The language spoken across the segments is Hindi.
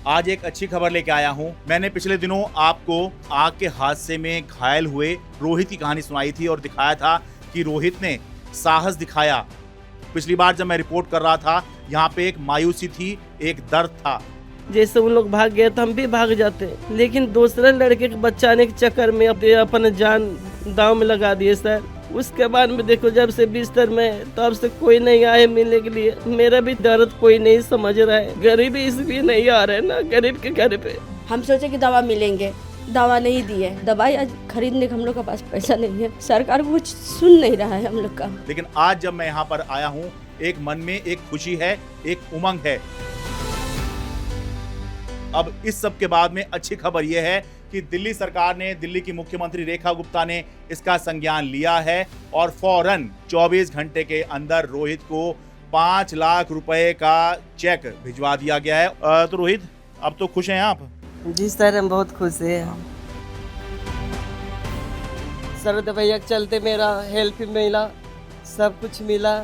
आज एक अच्छी खबर लेके आया हूँ। मैंने पिछले दिनों आपको आग के हादसे में घायल हुए रोहित की कहानी सुनाई थी और दिखाया था कि रोहित ने साहस दिखाया। पिछली बार जब मैं रिपोर्ट कर रहा था, यहाँ पे एक मायूसी थी, एक दर्द था। जैसे उन लोग भाग गए तो हम भी भाग जाते, लेकिन दूसरे लड़के को बचाने के चक्कर में अपने जान दांव में लगा दिए सर। उसके बाद में देखो, जब से बिस्तर में तब से कोई नहीं आए मिलने के लिए। मेरा भी दर्द कोई नहीं समझ रहा है। गरीबी इसलिए नहीं आ रहा है ना, गरीब के घर पे। हम सोचे कि दवा मिलेंगे, दवा नहीं दी है। दवाई आज खरीदने का हम लोग के पास पैसा नहीं है। सरकार कुछ सुन नहीं रहा है हम लोग का। लेकिन आज जब मैं यहाँ पर आया हूँ, एक मन में एक खुशी है, एक उमंग है। अब इस सब के बाद में अच्छी खबर यह है कि दिल्ली सरकार ने, दिल्ली की मुख्यमंत्री रेखा गुप्ता ने इसका संज्ञान लिया है और फौरन 24 घंटे के अंदर रोहित को 5 लाख रुपए का चेक भिजवा दिया गया है। तो रोहित, अब तो खुश हैं आप? जी सर, हम बहुत खुश हैं। शरद भैया के चलते मेरा हेल्प मिला, सब कुछ मिला,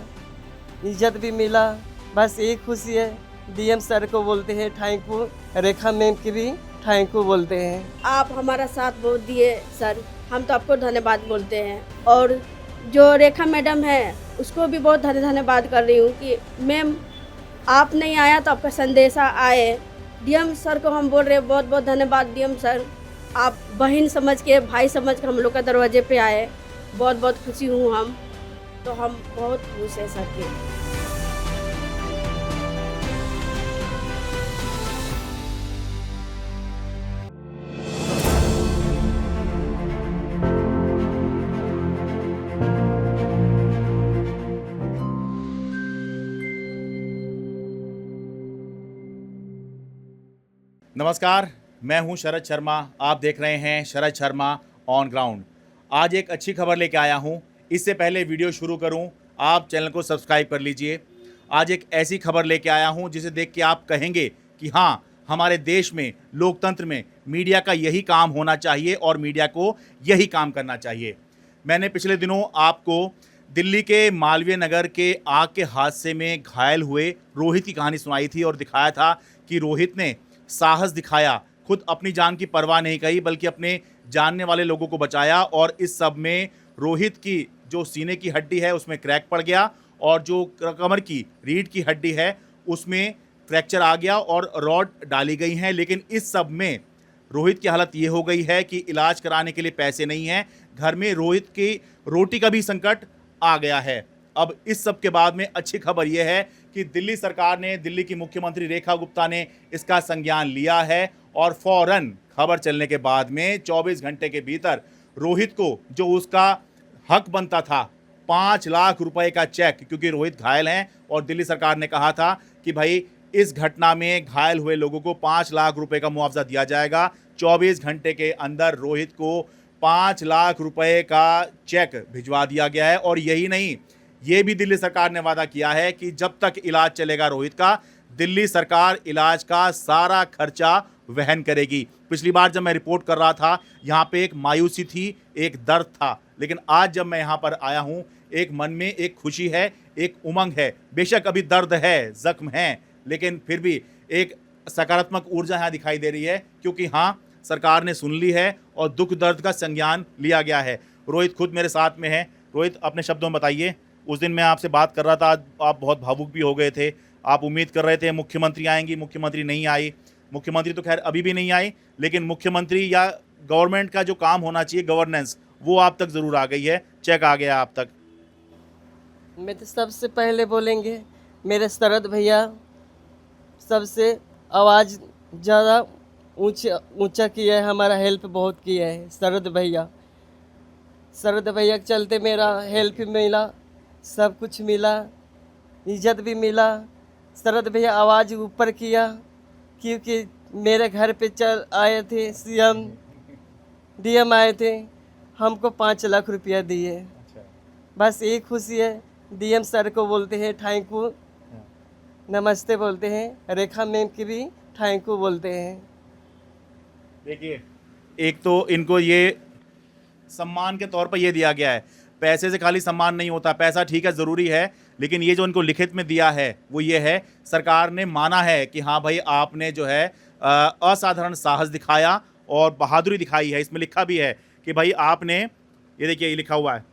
इज्जत भी मिला। बस एक खुशी है। डीएम सर को बोलते हैं थैंक यू, रेखा मैम की भी थैंक यू बोलते हैं। आप हमारा साथ बहुत दिए सर, हम तो आपको धन्यवाद बोलते हैं। और जो रेखा मैडम है उसको भी बहुत धन्यवाद कर रही हूँ कि मैम आप नहीं आया तो आपका संदेशा आए। डीएम सर को हम बोल रहे हैं बहुत बहुत धन्यवाद डीएम सर, आप बहन समझ के, भाई समझ के हम लोग का दरवाजे पे आए। बहुत बहुत खुशी हूँ हम, तो हम बहुत खुश हैं सर के। नमस्कार, मैं हूं शरद शर्मा। आप देख रहे हैं शरद शर्मा ऑन ग्राउंड। आज एक अच्छी खबर लेके आया हूं। इससे पहले वीडियो शुरू करूं, आप चैनल को सब्सक्राइब कर लीजिए। आज एक ऐसी खबर लेके आया हूं जिसे देख के आप कहेंगे कि हाँ, हमारे देश में, लोकतंत्र में मीडिया का यही काम होना चाहिए और मीडिया को यही काम करना चाहिए। मैंने पिछले दिनों आपको दिल्ली के मालवीय नगर के आग के हादसे में घायल हुए रोहित की कहानी सुनाई थी और दिखाया था कि रोहित ने साहस दिखाया, खुद अपनी जान की परवाह नहीं करी बल्कि अपने जानने वाले लोगों को बचाया। और इस सब में रोहित की जो सीने की हड्डी है उसमें क्रैक पड़ गया और जो कमर की रीढ़ की हड्डी है उसमें फ्रैक्चर आ गया और रॉड डाली गई हैं। लेकिन इस सब में रोहित की हालत ये हो गई है कि इलाज कराने के लिए पैसे नहीं हैं। घर में रोहित की रोटी का भी संकट आ गया है। अब इस सब के बाद में अच्छी खबर यह है कि दिल्ली सरकार ने, दिल्ली की मुख्यमंत्री रेखा गुप्ता ने इसका संज्ञान लिया है और फौरन खबर चलने के बाद में 24 घंटे के भीतर रोहित को जो उसका हक बनता था 5 लाख रुपए का चेक, क्योंकि रोहित घायल हैं और दिल्ली सरकार ने कहा था कि भाई इस घटना में घायल हुए लोगों को 5 लाख रुपए का मुआवजा दिया जाएगा। 24 घंटे के अंदर रोहित को 5 लाख रुपए का चेक भिजवा दिया गया है। और यही नहीं, ये भी दिल्ली सरकार ने वादा किया है कि जब तक इलाज चलेगा रोहित का, दिल्ली सरकार इलाज का सारा खर्चा वहन करेगी। पिछली बार जब मैं रिपोर्ट कर रहा था, यहाँ पे एक मायूसी थी, एक दर्द था, लेकिन आज जब मैं यहाँ पर आया हूँ, एक मन में एक खुशी है, एक उमंग है। बेशक अभी दर्द है, जख्म है, लेकिन फिर भी एक सकारात्मक ऊर्जा यहाँ दिखाई दे रही है, क्योंकि हाँ, सरकार ने सुन ली है और दुख दर्द का संज्ञान लिया गया है। रोहित खुद मेरे साथ में है। रोहित, अपने शब्दों में बताइए, उस दिन मैं आपसे बात कर रहा था, आप बहुत भावुक भी हो गए थे। आप उम्मीद कर रहे थे मुख्यमंत्री आएंगी, मुख्यमंत्री नहीं आई। मुख्यमंत्री तो खैर अभी भी नहीं आई, लेकिन मुख्यमंत्री या गवर्नमेंट का जो काम होना चाहिए, गवर्नेंस, वो आप तक ज़रूर आ गई है, चेक आ गया आप तक। मैं तो सबसे पहले बोलेंगे मेरे शरद भैया, सबसे आवाज़ ज़्यादा ऊंचा किया है, हमारा हेल्प बहुत किया है शरद भैया। शरद भैया के चलते मेरा हेल्प मिला, सब कुछ मिला, इज्जत भी मिला। शरद भैया आवाज़ ऊपर किया, क्योंकि मेरे घर पे चल आए थे सीएम, डीएम आए थे, हमको 5 लाख रुपया दिए। बस एक खुशी है। डीएम सर को बोलते हैं थैंक यू, नमस्ते बोलते हैं। रेखा मैम की भी थैंक यू बोलते हैं। देखिए, एक तो इनको ये सम्मान के तौर पर ये दिया गया है। पैसे से खाली सम्मान नहीं होता, पैसा ठीक है, ज़रूरी है, लेकिन ये जो इनको लिखित में दिया है वो ये है, सरकार ने माना है कि हाँ भाई, आपने जो है असाधारण साहस दिखाया और बहादुरी दिखाई है। इसमें लिखा भी है कि भाई आपने, ये देखिए ये लिखा हुआ है,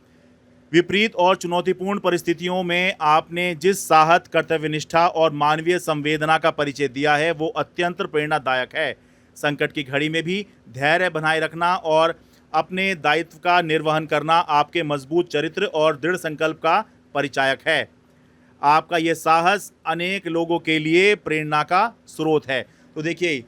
विपरीत और चुनौतीपूर्ण परिस्थितियों में आपने जिस साहस, कर्तव्यनिष्ठा और मानवीय संवेदना का परिचय दिया है वो अत्यंत प्रेरणादायक है। संकट की घड़ी में भी धैर्य बनाए रखना और अपने दायित्व का निर्वहन करना आपके मजबूत चरित्र और दृढ़ संकल्प का परिचायक है। आपका ये साहस अनेक लोगों के लिए प्रेरणा का स्रोत है। तो देखिए,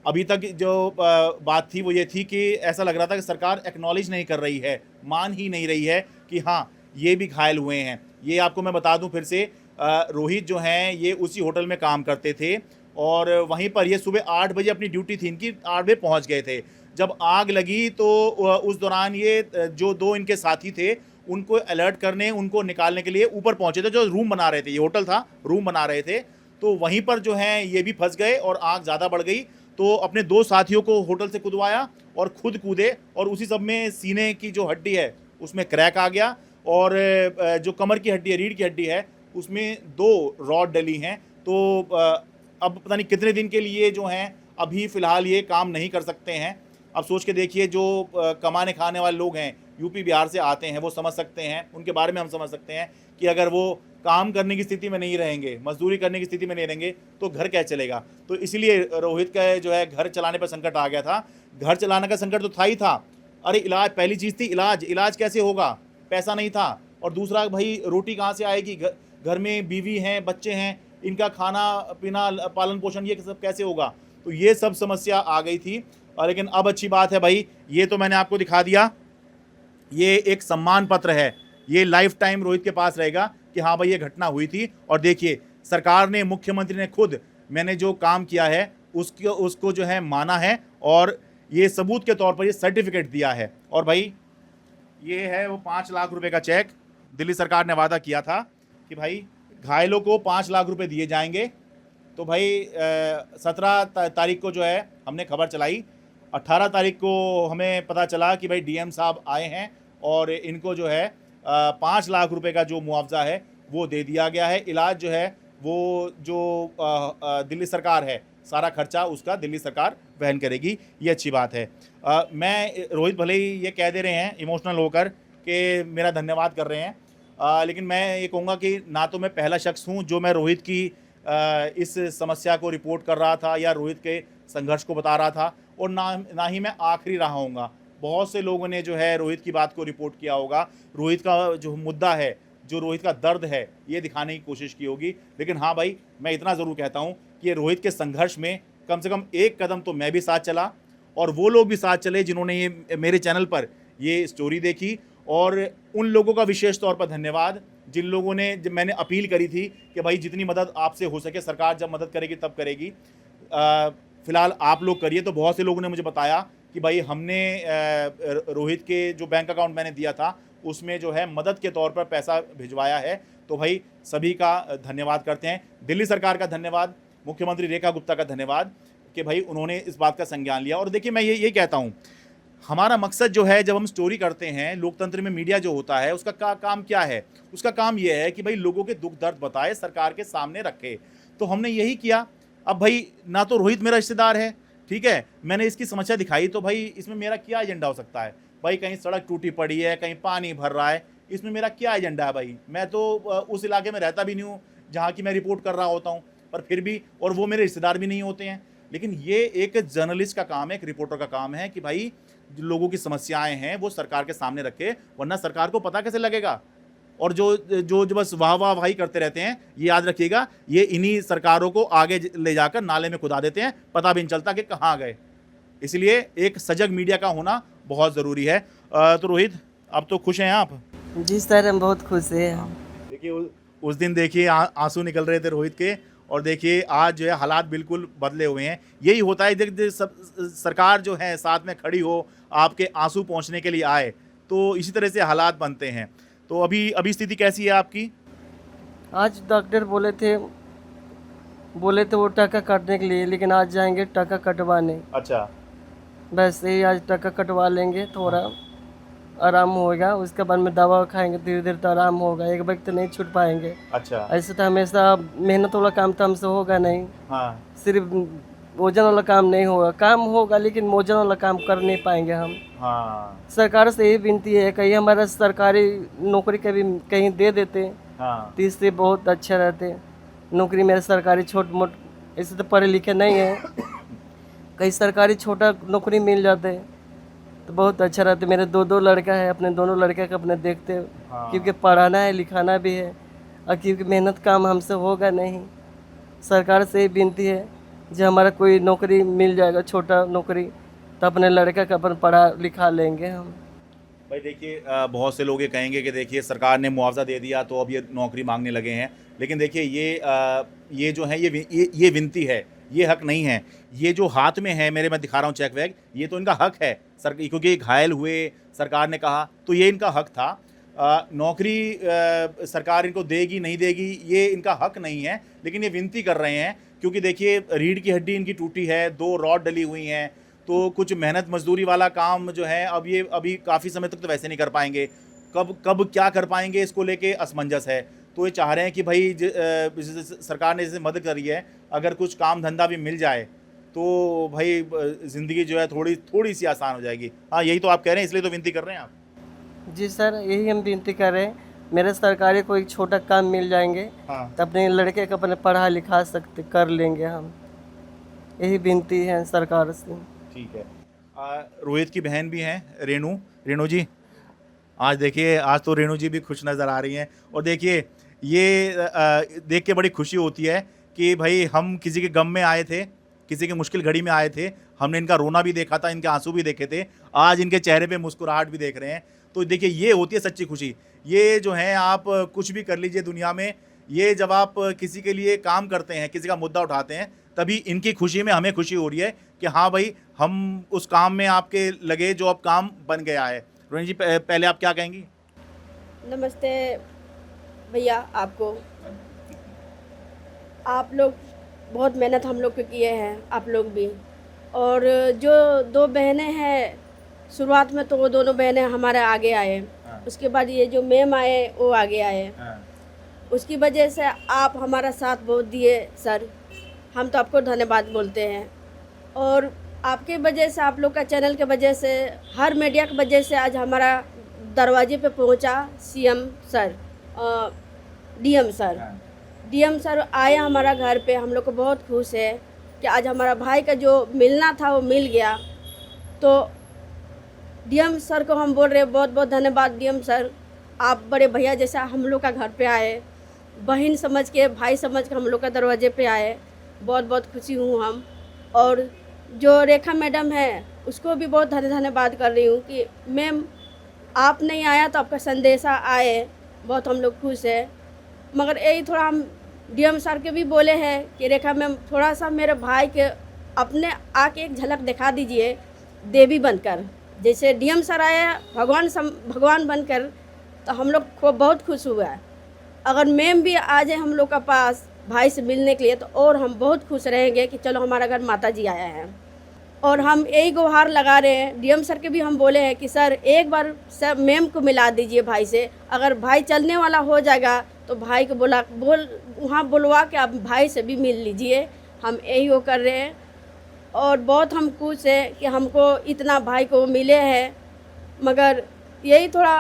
अभी तक जो बात थी वो ये थी कि ऐसा लग रहा था कि सरकार एक्नॉलेज नहीं कर रही है, मान ही नहीं रही है कि हाँ ये भी घायल हुए हैं। ये आपको मैं बता दूं फिर से, रोहित जो हैं ये उसी होटल में काम करते थे और वहीं पर ये सुबह 8 बजे अपनी ड्यूटी थी इनकी, 8 बजे पहुंच गए थे। जब आग लगी तो उस दौरान ये जो 2 इनके साथी थे उनको अलर्ट करने, उनको निकालने के लिए ऊपर पहुंचे थे, जो रूम बना रहे थे, ये होटल था, रूम बना रहे थे। तो वहीं पर जो है ये भी फंस गए और आग ज़्यादा बढ़ गई। तो अपने 2 साथियों को होटल से कूदवाया और खुद कूदे और उसी सब में सीने की जो हड्डी है उसमें क्रैक आ गया और जो कमर की हड्डी है, रीढ़ की हड्डी है, उसमें 2 रॉड डली हैं। तो अब पता नहीं कितने दिन के लिए जो हैं अभी फ़िलहाल ये काम नहीं कर सकते हैं। अब सोच के देखिए, जो कमाने खाने वाले लोग हैं, यूपी बिहार से आते हैं, वो समझ सकते हैं, उनके बारे में हम समझ सकते हैं कि अगर वो काम करने की स्थिति में नहीं रहेंगे, मजदूरी करने की स्थिति में नहीं रहेंगे तो घर कैसे चलेगा। तो इसीलिए रोहित का जो है घर चलाने पर संकट आ गया था। घर चलाने का संकट तो था ही था, अरे इलाज पहली चीज़ थी, इलाज कैसे होगा, पैसा नहीं था। और दूसरा भाई रोटी कहाँ से आएगी, घर में बीवी हैं, बच्चे हैं, इनका खाना पीना, पालन पोषण, ये सब कैसे होगा। तो ये सब समस्या आ गई थी। और लेकिन अब अच्छी बात है भाई, ये तो मैंने आपको दिखा दिया, ये एक सम्मान पत्र है, ये लाइफ टाइम रोहित के पास रहेगा कि हाँ भाई ये घटना हुई थी। और देखिए सरकार ने, मुख्यमंत्री ने खुद मैंने जो काम किया है उसको जो है माना है और ये सबूत के तौर पर ये सर्टिफिकेट दिया है। और भाई ये है वो 5 लाख रुपए का चेक। दिल्ली सरकार ने वादा किया था कि भाई घायलों को 5 लाख रुपए दिए जाएंगे। तो भाई 17 तारीख को जो है हमने खबर चलाई, 18 तारीख को हमें पता चला कि भाई डीएम साहब आए हैं और इनको जो है 5 लाख रुपए का जो मुआवजा है वो दे दिया गया है। इलाज जो है वो जो दिल्ली सरकार है, सारा खर्चा उसका दिल्ली सरकार वहन करेगी, ये अच्छी बात है। मैं रोहित भले ही ये कह दे रहे हैं इमोशनल होकर कि मेरा धन्यवाद कर रहे हैं, लेकिन मैं ये कहूँगा कि ना तो मैं पहला शख्स हूँ जो मैं रोहित की इस समस्या को रिपोर्ट कर रहा था या रोहित के संघर्ष को बता रहा था, और ना ही मैं आखिरी रहा हूँगा। बहुत से लोगों ने जो है रोहित की बात को रिपोर्ट किया होगा, रोहित का जो मुद्दा है, जो रोहित का दर्द है, ये दिखाने की कोशिश की होगी। लेकिन हाँ भाई, मैं इतना ज़रूर कहता हूँ कि ये रोहित के संघर्ष में कम से कम एक कदम तो मैं भी साथ चला और वो लोग भी साथ चले जिन्होंने ये मेरे चैनल पर ये स्टोरी देखी। और उन लोगों का विशेष तौर पर धन्यवाद जिन लोगों ने, जब मैंने अपील करी थी कि भाई जितनी मदद आपसे हो सके, सरकार जब मदद करेगी तब करेगी, फ़िलहाल आप लोग करिए। तो बहुत से लोगों ने मुझे बताया कि भाई हमने रोहित के जो बैंक अकाउंट मैंने दिया था उसमें जो है मदद के तौर पर पैसा भिजवाया है। तो भाई सभी का धन्यवाद करते हैं, दिल्ली सरकार का धन्यवाद, मुख्यमंत्री रेखा गुप्ता का धन्यवाद कि भाई उन्होंने इस बात का संज्ञान लिया। और देखिए मैं ये कहता हूँ, हमारा मकसद जो है, जब हम स्टोरी करते हैं, लोकतंत्र में मीडिया जो होता है उसका काम क्या है, उसका काम ये है कि भाई लोगों के दुख दर्द बताए, सरकार के सामने रखे। तो हमने यही किया। अब भाई ना तो रोहित मेरा रिश्तेदार है, ठीक है, मैंने इसकी समस्या दिखाई, तो भाई इसमें मेरा क्या एजेंडा हो सकता है। भाई कहीं सड़क टूटी पड़ी है, कहीं पानी भर रहा है, इसमें मेरा क्या एजेंडा है। भाई मैं तो उस इलाके में रहता भी नहीं हूँ जहाँ की मैं रिपोर्ट कर रहा होता हूँ, पर फिर भी, और वो मेरे रिश्तेदार भी नहीं होते हैं। लेकिन ये एक जर्नलिस्ट का काम है, एक रिपोर्टर का काम है कि भाई जो लोगों की समस्याएं हैं वो सरकार के सामने रखे, वरना सरकार को पता कैसे लगेगा। और जो बस वाह भाई करते रहते हैं, ये याद रखिएगा, ये इन्हीं सरकारों को आगे ले जाकर नाले में खुदा देते हैं, पता भी नहीं चलता कि कहाँ गए। इसलिए एक सजग मीडिया का होना बहुत ज़रूरी है। तो रोहित, अब तो खुश हैं आप? जी सर, हम बहुत खुश हैं। देखिए उस दिन देखिए आंसू निकल रहे थे रोहित के, और देखिए आज जो है हालात बिल्कुल बदले हुए हैं। यही होता है, देख सरकार जो है साथ में खड़ी हो, आपके आंसू पहुंचने के लिए आए, तो इसी तरह से हालात बनते हैं। तो अभी स्थिति कैसी है आपकी? आज डॉक्टर बोले थे वो टका काटने के लिए, लेकिन आज जाएंगे टका कटवाने। अच्छा, बस यही, आज टका कटवा लेंगे, थोड़ा आराम होगा, उसके बाद में दवा खाएंगे, धीरे धीरे तो आराम होगा, एक वक्त तो नहीं छूट पाएंगे। अच्छा, ऐसे तो हमेशा मेहनत वाला काम तो हमसे होगा नहीं। हाँ, सिर्फ वजन वाला काम नहीं होगा, काम होगा लेकिन वजन वाला काम कर नहीं पाएंगे हम। हाँ सरकार से यही विनती है, कहीं हमारा सरकारी नौकरी कभी कहीं दे देते हाँ तो इससे बहुत अच्छा रहते। नौकरी मेरे सरकारी छोट मोट ऐसे तो पढ़े लिखे नहीं है, कहीं सरकारी छोटा नौकरी मिल जाते तो बहुत अच्छा रहता। मेरे दो लड़का है, अपने दोनों लड़के का अपने देखते, हाँ। क्योंकि पढ़ाना है लिखाना भी है, और क्योंकि मेहनत काम हमसे होगा नहीं। सरकार से ही विनती है जो हमारा कोई नौकरी मिल जाएगा छोटा नौकरी तो अपने लड़का का अपन पढ़ा लिखा लेंगे हम। भाई देखिए बहुत से लोग ये कहेंगे कि देखिए सरकार ने मुआवजा दे दिया तो अब ये नौकरी मांगने लगे हैं, लेकिन देखिए ये जो है ये विनती है, ये हक नहीं है। ये जो हाथ में है मेरे, मैं दिखा रहा हूँ चेक वैग, ये तो इनका हक है सर, क्योंकि घायल हुए, सरकार ने कहा तो ये इनका हक था। नौकरी सरकार इनको देगी नहीं देगी ये इनका हक नहीं है, लेकिन ये विनती कर रहे हैं क्योंकि देखिए रीढ़ की हड्डी इनकी टूटी है, 2 रॉड डली हुई हैं, तो कुछ मेहनत मजदूरी वाला काम जो है अब ये अभी काफ़ी समय तक तो वैसे नहीं कर पाएंगे, कब क्या कर पाएंगे इसको लेके असमंजस है। तो ये चाह रहे हैं कि भाई सरकार ने जैसे मदद करी है, अगर कुछ काम धंधा भी मिल जाए तो भाई ज़िंदगी जो है थोड़ी सी आसान हो जाएगी। हाँ यही तो आप कह रहे हैं, इसलिए तो विनती कर रहे हैं आप। जी सर, यही हम विनती कर रहे हैं, मेरे सरकारी कोई छोटा काम मिल जाएंगे हाँ तो अपने लड़के का अपने पढ़ा लिखा सकते कर लेंगे हम, यही विनती है सरकार से। ठीक है। रोहित की बहन भी हैं, रेणु जी। आज देखिए, आज तो रेणु जी भी खुश नज़र आ रही हैं, और देखिए ये देख के बड़ी खुशी होती है कि भाई हम किसी के गम में आए थे, किसी की मुश्किल घड़ी में आए थे, हमने इनका रोना भी देखा था, इनके आंसू भी देखे थे, आज इनके चेहरे पे मुस्कुराहट भी देख रहे हैं। तो देखिए ये होती है सच्ची खुशी। ये जो है, आप कुछ भी कर लीजिए दुनिया में, ये जब आप किसी के लिए काम करते हैं, किसी का मुद्दा उठाते हैं, तभी इनकी खुशी में हमें खुशी हो रही है कि हाँ भाई हम उस काम में आपके लगे जो अब काम बन गया है। रोहिणी जी पहले आप क्या कहेंगी? नमस्ते भैया, आपको आप लोग बहुत मेहनत हम लोग के किए हैं, आप लोग भी। और जो 2 बहनें हैं, शुरुआत में तो वो दोनों बहनें हमारे आगे आए, हाँ। उसके बाद ये जो मैम आए वो आगे आए, हाँ। उसकी वजह से आप हमारा साथ बहुत दिए सर, हम तो आपको धन्यवाद बोलते हैं। और आपके वजह से, आप लोग का चैनल के वजह से, हर मीडिया की वजह से आज हमारा दरवाजे पे पहुंचा सीएम सर, डीएम सर। हाँ। डीएम सर आए हमारा घर पे, हम लोग को बहुत खुश है कि आज हमारा भाई का जो मिलना था वो मिल गया। तो डीएम सर को हम बोल रहे हैं बहुत बहुत धन्यवाद डीएम सर, आप बड़े भैया जैसा हम लोग का घर पे आए, बहन समझ के, भाई समझ के हम लोग का दरवाजे पे आए, बहुत बहुत खुशी हूँ हम। और जो रेखा मैडम है उसको भी बहुत धन्यवाद कर रही हूँ कि मैम आप नहीं आया तो आपका संदेशा आए, बहुत हम लोग खुश है। मगर यही थोड़ा हम डीएम सर के भी बोले हैं कि रेखा मैम थोड़ा सा मेरे भाई के अपने आके एक झलक दिखा दीजिए देवी बनकर, जैसे डीएम सर आए भगवान बनकर, तो हम लोग को बहुत खुश हुआ है। अगर मैम भी आ जाए हम लोग का पास भाई से मिलने के लिए तो और हम बहुत खुश रहेंगे कि चलो हमारा घर माता जी आया है। और हम यही गुहार लगा रहे हैं, डीएम सर के भी हम बोले हैं कि सर एक बार सर मैम को मिला दीजिए भाई से, अगर भाई चलने वाला हो जाएगा तो भाई को वहाँ बुलवा के आप भाई से भी मिल लीजिए, हम यही वो कर रहे हैं। और बहुत हम खुश हैं कि हमको इतना भाई को मिले हैं, मगर यही थोड़ा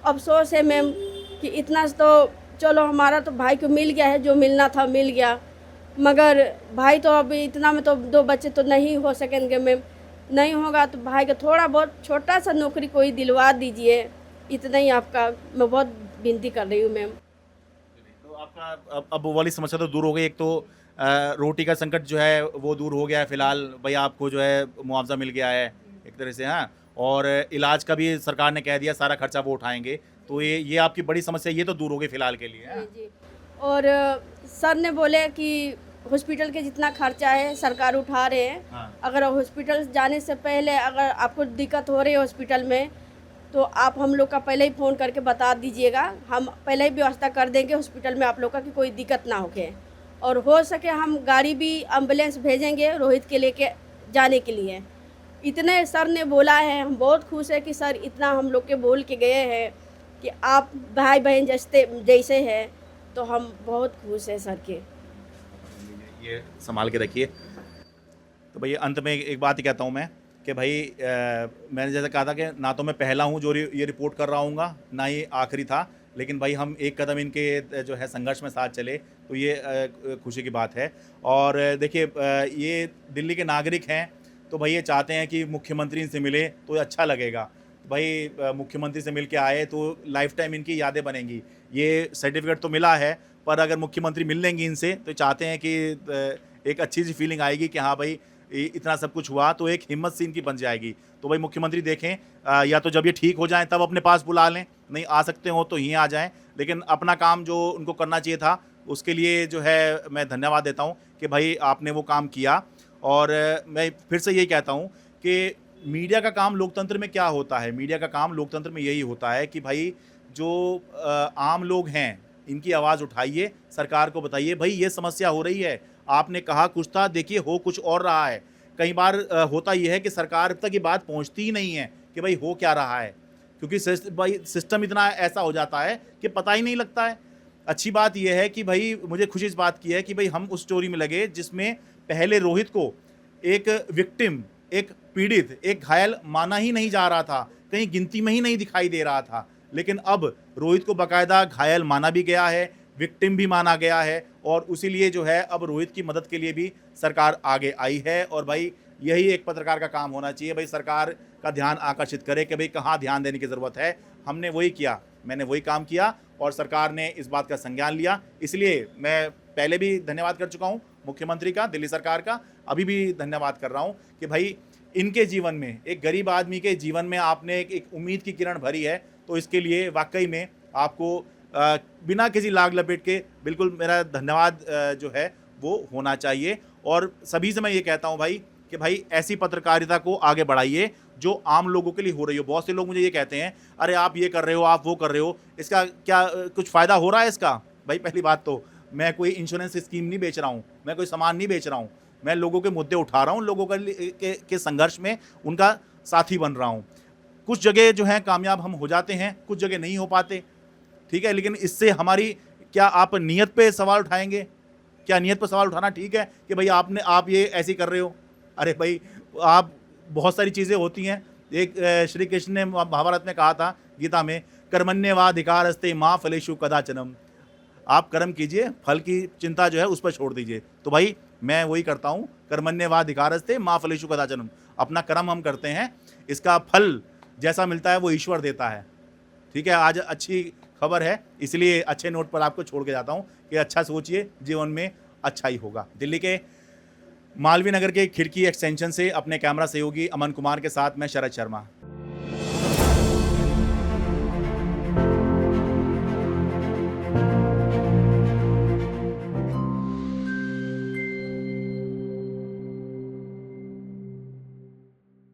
अफसोस है मैम कि इतना तो चलो हमारा तो भाई को मिल गया है, जो मिलना था मिल गया, मगर भाई तो अभी इतना में तो 2 बच्चे तो नहीं हो सकेंगे मैम, नहीं होगा तो भाई का थोड़ा बहुत छोटा सा नौकरी कोई दिलवा दीजिए, इतना ही आपका मैं बहुत विनती कर रही हूँ मैम। तो आपका अब वो वाली समस्या तो दूर हो गई, एक तो रोटी का संकट जो है वो दूर हो गया है फिलहाल, भाई आपको जो है मुआवजा मिल गया है एक तरह से, हाँ, और इलाज का भी सरकार ने कह दिया सारा खर्चा वो उठाएंगे, तो ये आपकी बड़ी समस्या ये तो दूर हो गई फिलहाल के लिए, हाँ? जी। और सर ने बोले कि हॉस्पिटल के जितना खर्चा है सरकार उठा रहे हैं, हाँ। अगर हॉस्पिटल जाने से पहले अगर आपको दिक्कत हो रही है हॉस्पिटल में तो आप हम लोग का पहले ही फ़ोन करके बता दीजिएगा, हम पहले ही व्यवस्था कर देंगे हॉस्पिटल में आप लोग का कि कोई दिक्कत ना होके। और हो सके हम गाड़ी भी एम्बुलेंस भेजेंगे रोहित के लेके जाने के लिए, इतने सर ने बोला है। हम बहुत खुश है कि सर इतना हम लोग के बोल के गए हैं कि आप भाई बहन जैसे हैं, तो हम बहुत खुश हैं सर के। ये संभाल के रखिए। तो भाई अंत में एक बात ही कहता हूँ मैं कि भाई मैंने जैसे कहा था कि ना तो मैं पहला हूँ जो ये रिपोर्ट कर रहा हूँगा, ना ही आखिरी था, लेकिन भाई हम एक कदम इनके जो है संघर्ष में साथ चले तो ये खुशी की बात है। और देखिए ये दिल्ली के नागरिक हैं तो भाई ये चाहते हैं कि मुख्यमंत्री इनसे मिले तो अच्छा लगेगा। भाई मुख्यमंत्री से मिल के आए तो लाइफ टाइम इनकी यादें बनेंगी। ये सर्टिफिकेट तो मिला है, पर अगर मुख्यमंत्री मिल लेंगे इनसे तो चाहते हैं कि एक अच्छी सी फीलिंग आएगी कि हाँ भाई इतना सब कुछ हुआ, तो एक हिम्मत सी इनकी बन जाएगी। तो भाई मुख्यमंत्री देखें या तो जब ये ठीक हो जाएं तब अपने पास बुला लें, नहीं आ सकते हो तो यहीं आ जाएं, लेकिन अपना काम जो उनको करना चाहिए था उसके लिए जो है मैं धन्यवाद देता हूं कि भाई आपने वो काम किया। और मैं फिर से यही कहता हूं कि मीडिया का काम लोकतंत्र में क्या होता है, मीडिया का काम लोकतंत्र में यही होता है कि भाई जो आम लोग हैं इनकी आवाज़ उठाइए, सरकार को बताइए भाई ये समस्या हो रही है, आपने कहा कुछ था, देखिए हो कुछ और रहा है। कई बार होता यह है कि सरकार तक ये बात पहुंचती ही नहीं है कि भाई हो क्या रहा है, क्योंकि भाई सिस्टम इतना ऐसा हो जाता है कि पता ही नहीं लगता है। अच्छी बात यह है कि भाई मुझे खुशी इस बात की है कि भाई हम उस स्टोरी में लगे जिसमें पहले रोहित को एक विक्टिम, एक पीड़ित, एक घायल माना ही नहीं जा रहा था, कहीं गिनती में ही नहीं दिखाई दे रहा था, लेकिन अब रोहित को बाकायदा घायल माना भी गया है, विक्टिम भी माना गया है, और उसीलिए जो है अब रोहित की मदद के लिए भी सरकार आगे आई है। और भाई यही एक पत्रकार का काम होना चाहिए, भाई सरकार का ध्यान आकर्षित करे कि भाई कहाँ ध्यान देने की ज़रूरत है। हमने वही किया, मैंने वही काम किया और सरकार ने इस बात का संज्ञान लिया। इसलिए मैं पहले भी धन्यवाद कर चुका हूँ मुख्यमंत्री का, दिल्ली सरकार का, अभी भी धन्यवाद कर रहा हूँ कि भाई इनके जीवन में, एक गरीब आदमी के जीवन में आपने एक उम्मीद की किरण भरी है। तो इसके लिए वाकई में आपको बिना किसी लाग लपेट के बिल्कुल मेरा धन्यवाद जो है वो होना चाहिए। और सभी से मैं ये कहता हूँ भाई कि भाई ऐसी पत्रकारिता को आगे बढ़ाइए जो आम लोगों के लिए हो रही हो। बहुत से लोग मुझे ये कहते हैं अरे आप ये कर रहे हो, आप वो कर रहे हो, इसका क्या कुछ फ़ायदा हो रहा है इसका? भाई पहली बात तो मैं कोई इंश्योरेंस स्कीम नहीं बेच रहा हूँ, मैं कोई सामान नहीं बेच रहा हूँ, मैं लोगों के मुद्दे उठा रहा हूँ, लोगों के संघर्ष में उनका साथी बन रहा हूँ। कुछ जगह जो है कामयाब हम हो जाते हैं, कुछ जगह नहीं हो पाते, ठीक है, लेकिन इससे हमारी क्या आप नीयत पे सवाल उठाएंगे? क्या नीयत पर सवाल उठाना ठीक है कि भाई आप ये ऐसे कर रहे हो? अरे भाई आप बहुत सारी चीज़ें होती हैं। एक श्री कृष्ण ने महाभारत में कहा था, गीता में, कर्मण्येवाधिकारस्ते मा फलेषु कदाचनम। आप कर्म कीजिए, फल की चिंता जो है उस पर छोड़ दीजिए। तो भाई मैं वही करता हूँ, कर्मण्येवाधिकारस्ते मा फलेषु कदाचनम। अपना कर्म हम करते हैं, इसका फल जैसा मिलता है वो ईश्वर देता है। ठीक है, आज अच्छी खबर है, इसलिए अच्छे नोट पर आपको छोड़ के जाता हूँ कि अच्छा सोचिए, जीवन में अच्छा ही होगा। दिल्ली के मालवीय नगर के खिड़की एक्सटेंशन से अपने कैमरा सहयोगी अमन कुमार के साथ मैं शरद शर्मा।